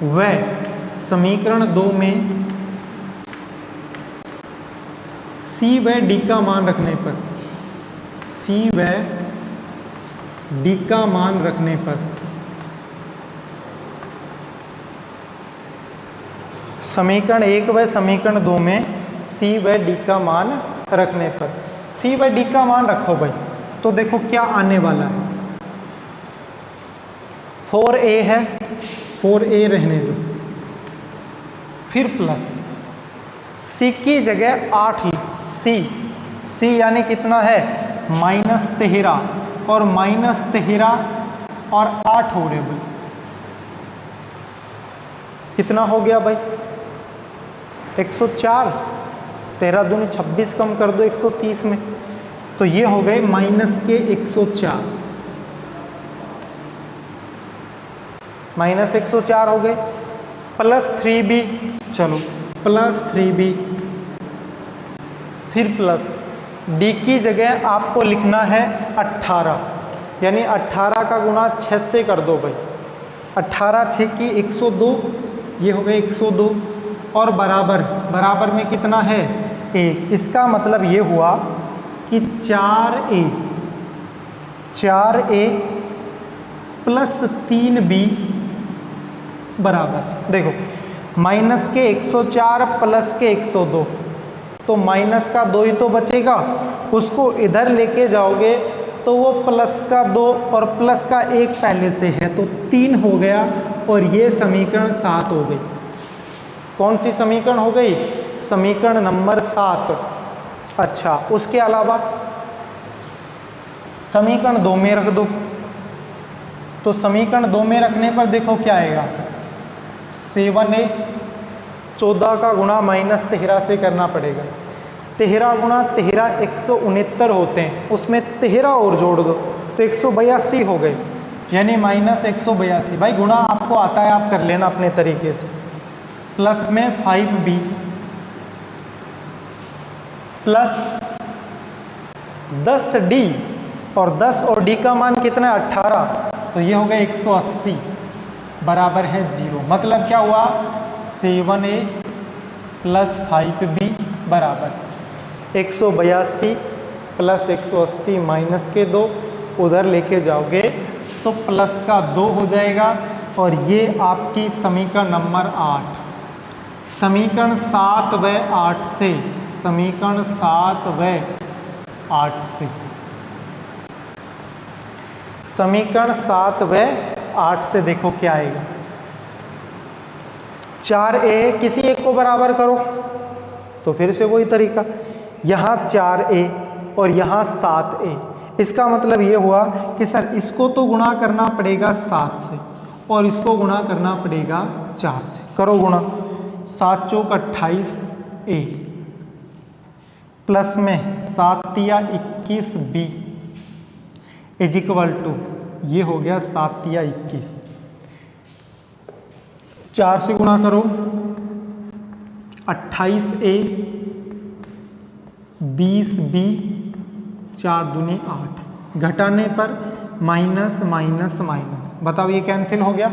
व समीकरण 2 में c व d का मान रखने पर, c व d का मान रखने पर समीकरण 1 व समीकरण 2 में c व d का मान रखने पर, c व d का मान रखो भाई, तो देखो क्या आने वाला है। 4a है, 4a रहने दो, फिर प्लस c की जगह 8 c यानी कितना है -13 और -13 और 8 हो रहे भाई, कितना हो गया भाई 104, 13 दूनी 26 कम कर दो 130 में, तो ये हो गए -104, -104 हो गए, +3b, चलो +3b, फिर प्लस d की जगह आपको लिखना है 18, यानी 18 का गुणा 6 से कर दो भाई, 18 6 की 102, ये हो गए 102 और बराबर में कितना है 1। इसका मतलब ये हुआ कि 4a प्लस 3b बराबर, देखो माइनस के 104 प्लस के 102, तो माइनस का 2 ही तो बचेगा, उसको इधर लेके जाओगे तो वो प्लस का 2 और प्लस का 1 पहले से है तो 3 हो गया, और ये समीकरण 7 हो गई। कौन सी समीकरण हो गई? समीकरण नंबर 7। अच्छा, उसके अलावा समीकरण 2 में रख दो, तो समीकरण 2 में रखने पर देखो क्या आएगा, 7a, 14 का गुणा -13 से करना पड़ेगा, 13 गुणा 13 169 होते हैं, उसमें 13 और जोड़ दो तो 182 हो गए, यानी -182। भाई गुणा आपको आता है, आप कर लेना अपने तरीके से। प्लस में 5b प्लस 10d, और 10 और d का मान कितना है 18, तो ये हो गया 180 बराबर है 0। मतलब क्या हुआ 7a प्लस 5b बराबर 182 प्लस 180 माइनस के 2, उधर लेके जाओगे तो प्लस का 2 हो जाएगा, और ये आपकी समीकरण नंबर 8। समीकरण 7 व 8 से, समीकरण 7 व 8 से, समीकरण 7 व 8 से देखो क्या आएगा, 4a किसी एक को बराबर करो, तो फिर से वही तरीका, यहाँ 4a और यहाँ 7a, इसका मतलब ये हुआ कि सर इसको तो गुणा करना पड़ेगा 7 से और इसको गुणा करना पड़ेगा 4 से, करो गुणा, 7 चौक 28 ए प्लस में 7 तिया 21 बी इज इक्वल टू, ये हो गया 7 तिया 21, 4 से गुणा करो 28 ए 20 बी 4 दूनी 8, घटाने पर माइनस माइनस माइनस, बताओ ये कैंसिल हो गया,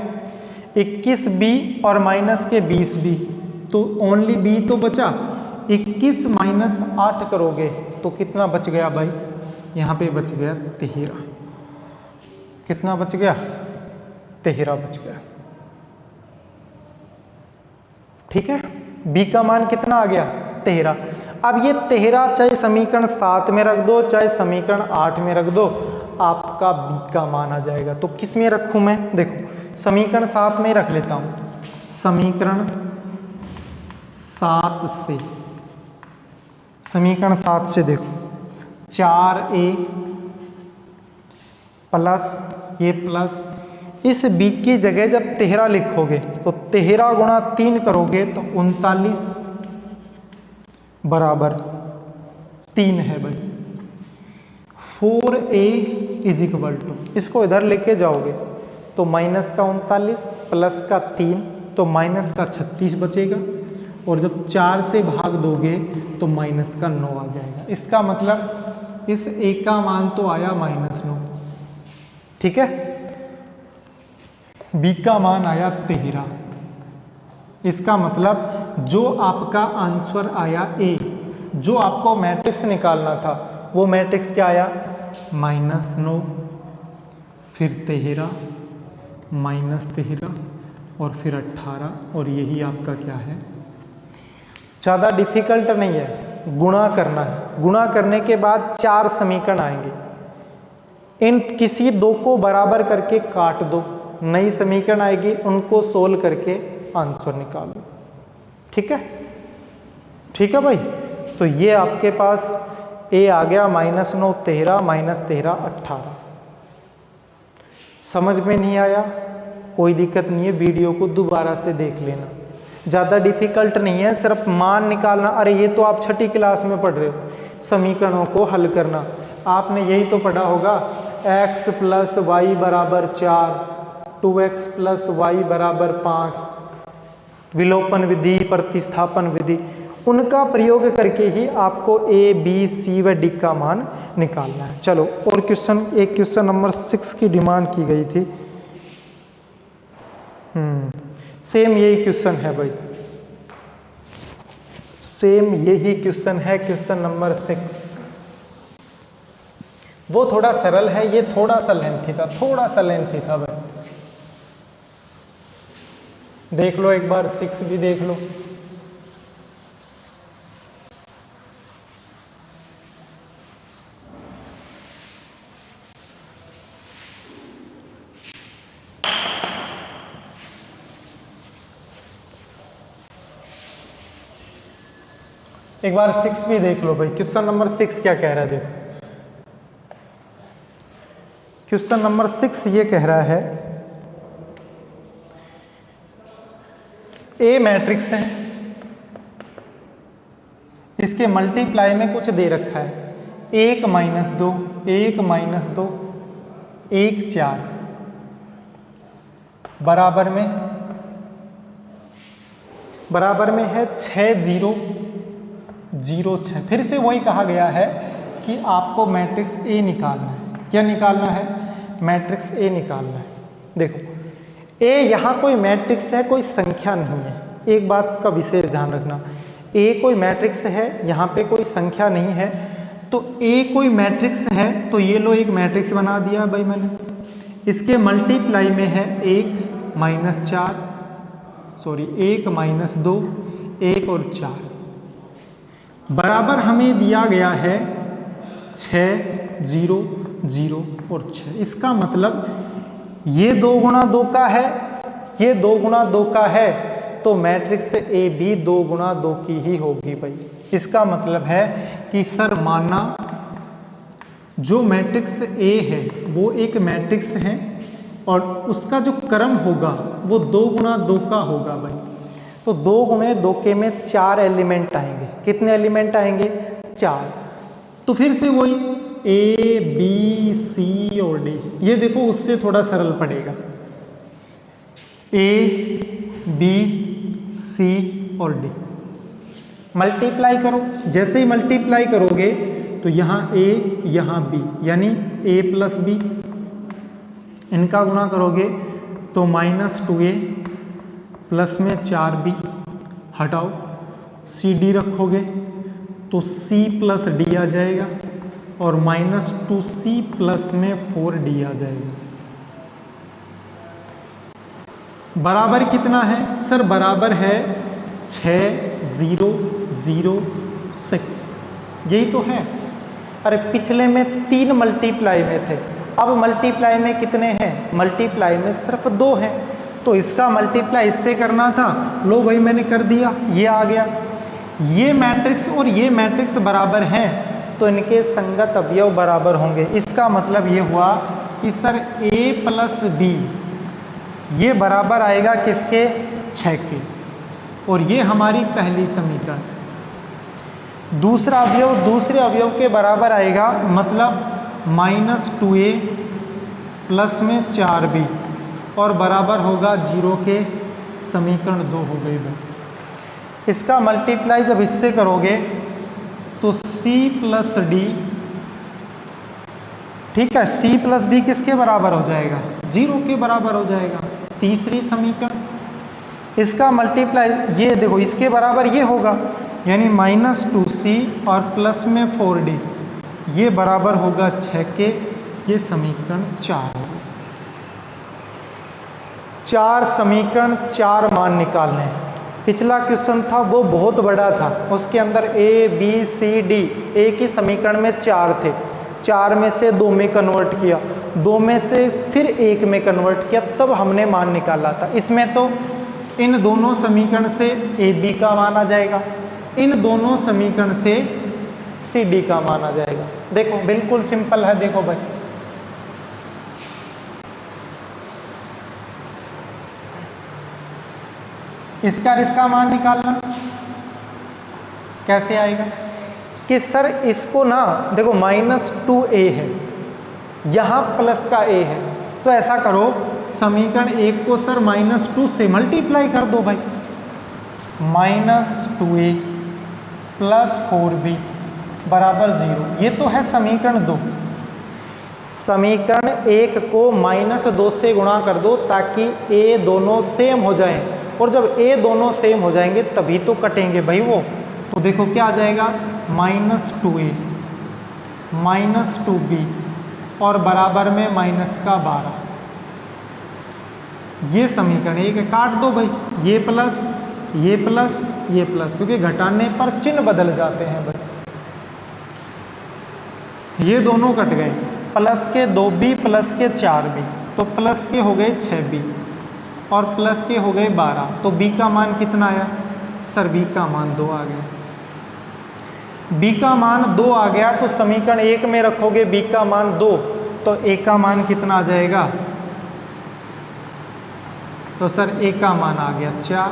21 बी और माइनस के 20 बी, तो ओनली बी तो बचा, 21 माइनस 8 करोगे तो कितना बच गया भाई, यहाँ पे बच गया 13, कितना बच गया, 13 बच गया। ठीक है, बी का मान कितना आ गया, 13। अब ये 13 चाहे समीकरण 7 में रख दो चाहे समीकरण 8 में रख दो, आपका बी का मान आ जाएगा। तो किस में रखूं मैं, देखो समीकरण 7 में रख लेता हूं, समीकरण 7 से, समीकरण 7 से देखो 4a प्लस ये प्लस, इस b की जगह जब 13 लिखोगे तो 13 गुणा 3 करोगे तो 39 बराबर 3 है भाई, 4a इज इक्वल टू, इसको इधर लेके जाओगे तो माइनस का 39 प्लस का 3 तो माइनस का 36 बचेगा, और जब 4 से भाग दोगे तो माइनस का 9 आ जाएगा। इसका मतलब इस a का मान तो आया -9, ठीक है, b का मान आया 13, इसका मतलब जो आपका आंसर आया a, जो आपको मैट्रिक्स निकालना था वो मैट्रिक्स क्या आया, -9 फिर 13 -13 और फिर 18, और यही आपका क्या है, ज़्यादा डिफिकल्ट नहीं है, गुणा करना है। गुणा करने के बाद 4 समीकरण आएंगे, इन किसी दो को बराबर करके काट दो, नई समीकरण आएगी, उनको सोल्व करके आंसर निकालो। ठीक है, ठीक है भाई। तो ये आपके पास a आ गया -9 13 -13 18। समझ में नहीं आया कोई दिक्कत नहीं है, वीडियो को दोबारा से देख लेना, ज़्यादा डिफिकल्ट नहीं है, सिर्फ मान निकालना। अरे ये तो आप छठी क्लास में पढ़ रहे हो, समीकरणों को हल करना आपने यही तो पढ़ा होगा, x + y = 4, 2x + y = 5, विलोपन विधि, प्रतिस्थापन विधि, उनका प्रयोग करके ही आपको a, b, c व d का मान निकालना है। चलो और क्वेश्चन, एक क्वेश्चन नंबर 6 की डिमांड की गई थी, सेम यही क्वेश्चन है भाई, सेम यही क्वेश्चन है, क्वेश्चन नंबर 6। वो थोड़ा सरल है, ये थोड़ा सा लेंथी था, थोड़ा सा लेंथी था भाई। देख लो एक बार 6 भी देख लो। एक बार 6 भी देख लो भाई, क्वेश्चन नंबर 6 क्या कह रहा है, देखो क्वेश्चन नंबर 6 ये कह रहा है, ए मैट्रिक्स है, इसके मल्टीप्लाई में कुछ दे रखा है, 1 - 2 1 - 2 1 4 बराबर में है 6 0 0 6। फिर से वही कहा गया है कि आपको मैट्रिक्स ए निकालना है। क्या निकालना है, मैट्रिक्स ए निकालना है। देखो ए यहाँ कोई मैट्रिक्स है, कोई संख्या नहीं है, एक बात का विशेष ध्यान रखना, ए कोई मैट्रिक्स है, यहाँ पे कोई संख्या नहीं है, तो ए कोई मैट्रिक्स है, तो ये लो एक मैट्रिक्स बना दिया भाई मैंने। इसके मल्टीप्लाई में है 1 - 4 सॉरी 1 - 2 1 और 4 बराबर हमें दिया गया है 6 0 0 और 6। इसका मतलब ये 2 × 2 का है, ये 2 × 2 का है, तो मैट्रिक्स ए भी 2 × 2 की ही होगी भाई। इसका मतलब है कि सर माना जो मैट्रिक्स ए है वो एक मैट्रिक्स है और उसका जो क्रम होगा वो 2 × 2 का होगा भाई। तो 2 गुणे 2 के में 4 एलिमेंट आएंगे। कितने एलिमेंट आएंगे? 4। तो फिर से वही ए बी सी और डी, ये देखो उससे थोड़ा सरल पड़ेगा। ए बी सी और डी मल्टीप्लाई करो। जैसे ही मल्टीप्लाई करोगे तो यहाँ ए यहाँ बी, यानी ए प्लस बी, इनका गुणा करोगे तो -2a प्लस में 4b, हटाओ सी डी रखोगे तो c प्लस डी आ जाएगा, और -2c प्लस में 4d आ जाएगा। बराबर कितना है सर? बराबर है 6006, यही तो है। अरे पिछले में 3 मल्टीप्लाई में थे, अब मल्टीप्लाई में कितने हैं? मल्टीप्लाई में सिर्फ 2 हैं, तो इसका मल्टीप्लाई इससे करना था। लो भाई मैंने कर दिया, ये आ गया। ये मैट्रिक्स और ये मैट्रिक्स बराबर हैं तो इनके संगत अवयव बराबर होंगे। इसका मतलब ये हुआ कि सर a प्लस बी ये बराबर आएगा किसके? 6 के, और ये हमारी पहली समीकरण। दूसरा अवयव दूसरे अवयव के बराबर आएगा, मतलब -2a प्लस में 4b, और बराबर होगा 0 के। समीकरण 2 हो गई भाई। इसका मल्टीप्लाई जब इससे करोगे तो c प्लस डी, ठीक है, c प्लस डी किसके बराबर हो जाएगा? 0 के बराबर हो जाएगा। तीसरी समीकरण, इसका मल्टीप्लाई ये देखो इसके बराबर ये होगा, यानी -2c और प्लस में 4d, ये बराबर होगा 6 के। ये समीकरण 4 होगा। 4 समीकरण 4 मान निकालने हैं। पिछला क्वेश्चन था वो बहुत बड़ा था, उसके अंदर ए बी सी डी एक ही समीकरण में 4 थे। 4 में से 2 में कन्वर्ट किया, 2 में से फिर 1 में कन्वर्ट किया, तब हमने मान निकाला था। इसमें तो इन दोनों समीकरण से ए बी का मान आ जाएगा, इन दोनों समीकरण से सी डी का मान आ जाएगा। देखो बिल्कुल सिंपल है। देखो भाई इसका और इसका मान निकालना कैसे आएगा? कि सर इसको ना देखो -2a है, यहां प्लस का a है, तो ऐसा करो समीकरण 1 को सर -2 से मल्टीप्लाई कर दो भाई। -2a प्लस 4b बराबर 0। ये तो है समीकरण 2। समीकरण 1 को -2 से गुणा कर दो ताकि a दोनों सेम हो जाएं, और जब a दोनों सेम हो जाएंगे तभी तो कटेंगे भाई वो। तो देखो क्या आ जाएगा? -2a -2b और बराबर में -12। ये समीकरण 1 काट दो भाई, ये प्लस ये प्लस ये प्लस, क्योंकि घटाने पर चिन्ह बदल जाते हैं भाई। ये दोनों कट गए, प्लस के 2b प्लस के 4b, तो प्लस के हो गए 6b और प्लस के हो गए 12। तो b का मान कितना आया? सर b का मान 2 आ गया। b का मान 2 आ गया तो समीकरण 1 में रखोगे b का मान 2, तो a का मान कितना आ जाएगा? तो सर a का मान आ गया 4।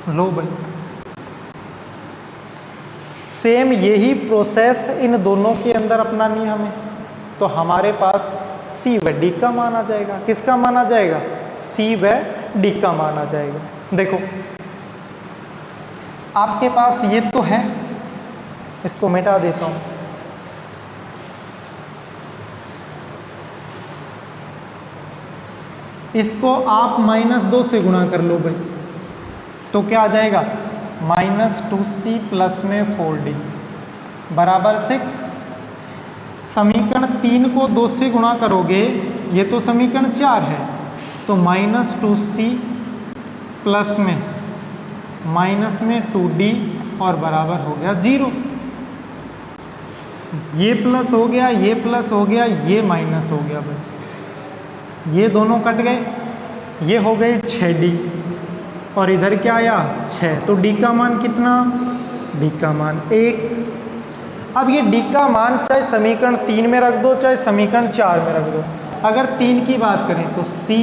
लो भाई सेम यही प्रोसेस इन दोनों के अंदर अपनानी है हमें, तो हमारे पास c व d का मान आ जाएगा। किसका मान आ जाएगा? c व d का मान आ जाएगा। देखो आपके पास ये तो है, इसको मिटा देता हूं। इसको आप -2 से गुणा कर लो भाई, तो क्या आ जाएगा? -2c प्लस में 4d बराबर 6। समीकरण 3 को 2 से गुणा करोगे, ये तो समीकरण 4 है, तो -2c प्लस में -2d और बराबर हो गया 0। ये प्लस हो गया, ये प्लस हो गया, ये माइनस हो गया भाई, ये दोनों कट गए, ये हो गए 6d और इधर क्या आया? 6। तो d का मान कितना? d का मान 1। अब ये d का मान चाहे समीकरण 3 में रख दो चाहे समीकरण 4 में रख दो। अगर 3 की बात करें तो c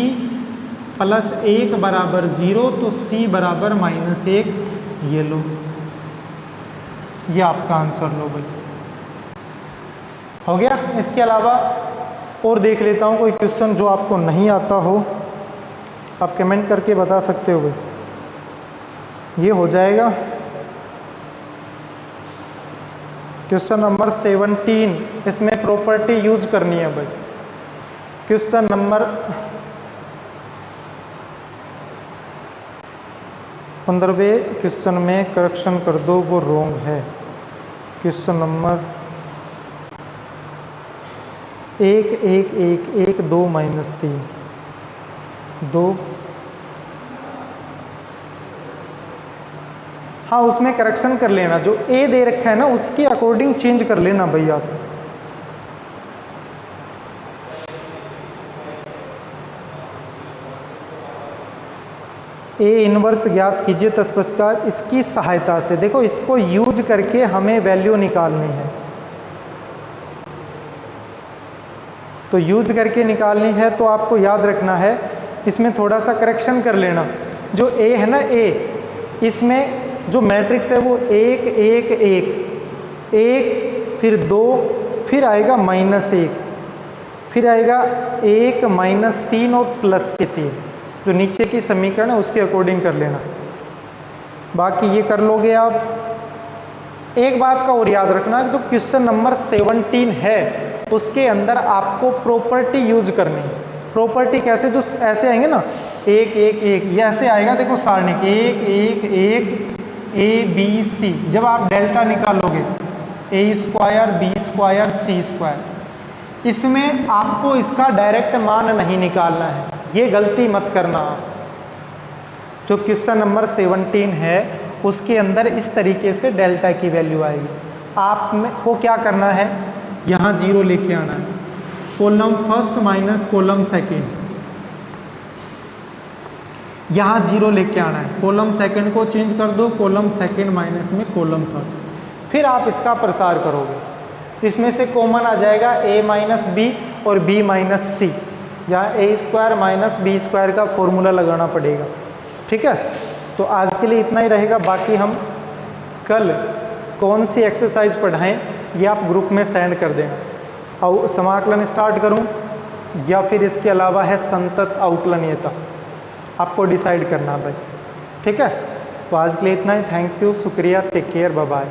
प्लस 1 बराबर 0, तो c बराबर -1, ये लो, ये आपका आंसर लो भाई, हो गया। इसके अलावा और देख लेता हूँ कोई क्वेश्चन जो आपको नहीं आता हो, आप कमेंट करके बता सकते हो भाई। ये हो जाएगा क्वेश्चन नंबर 17, इसमें प्रॉपर्टी यूज करनी है भाई। क्वेश्चन नंबर 15वें क्वेश्चन में करेक्शन कर दो, वो रॉन्ग है। क्वेश्चन नंबर 1 1 1 1 2 -3 2, हाँ उसमें करेक्शन कर लेना, जो ए दे रखा है ना उसके अकॉर्डिंग चेंज कर लेना भैया। ए इनवर्स ज्ञात कीजिए तत्पश्चात इसकी सहायता से, देखो इसको यूज करके हमें वैल्यू निकालनी है, तो यूज करके निकालनी है तो आपको याद रखना है इसमें थोड़ा सा करेक्शन कर लेना। जो ए है ना ए, इसमें जो मैट्रिक्स है वो 1 1 1 1, फिर 2, फिर आएगा -1, फिर आएगा 1 -3 और +3, जो नीचे की समीकरण है उसके अकॉर्डिंग कर लेना। बाकी ये कर लोगे आप। एक बात का और याद रखना, जो क्वेश्चन नंबर 17 है उसके अंदर आपको प्रॉपर्टी यूज करनी है। प्रॉपर्टी कैसे, जो ऐसे आएंगे ना 1 1 1, ये ऐसे आएगा, देखो सारणी 1 1 1 A B C, जब आप डेल्टा निकालोगे A² B² C², इसमें आपको इसका डायरेक्ट मान नहीं निकालना है, ये गलती मत करना आप। जो क्वेश्चन नंबर 17 है उसके अंदर इस तरीके से डेल्टा की वैल्यू आएगी। आप में को क्या करना है, यहाँ 0 लेके आना है, column first minus column second, यहाँ 0 लेके आना है, कॉलम सेकंड को चेंज कर दो, कॉलम सेकंड माइनस में कॉलम थर्ड, फिर आप इसका प्रसार करोगे। इसमें से कॉमन आ जाएगा a माइनस बी और b माइनस सी, यहाँ a² - b² का फॉर्मूला लगाना पड़ेगा। ठीक है, तो आज के लिए इतना ही रहेगा, बाकी हम कल कौन सी एक्सरसाइज पढ़ाएं ये आप ग्रुप में सेंड कर दें। और समाकलन स्टार्ट करूं या फिर इसके अलावा है संतत अवकलनीयता, आपको डिसाइड करना भाई। ठीक है, तो आज के लिए इतना ही। थैंक यू, शुक्रिया, टेक केयर, बाय बाय।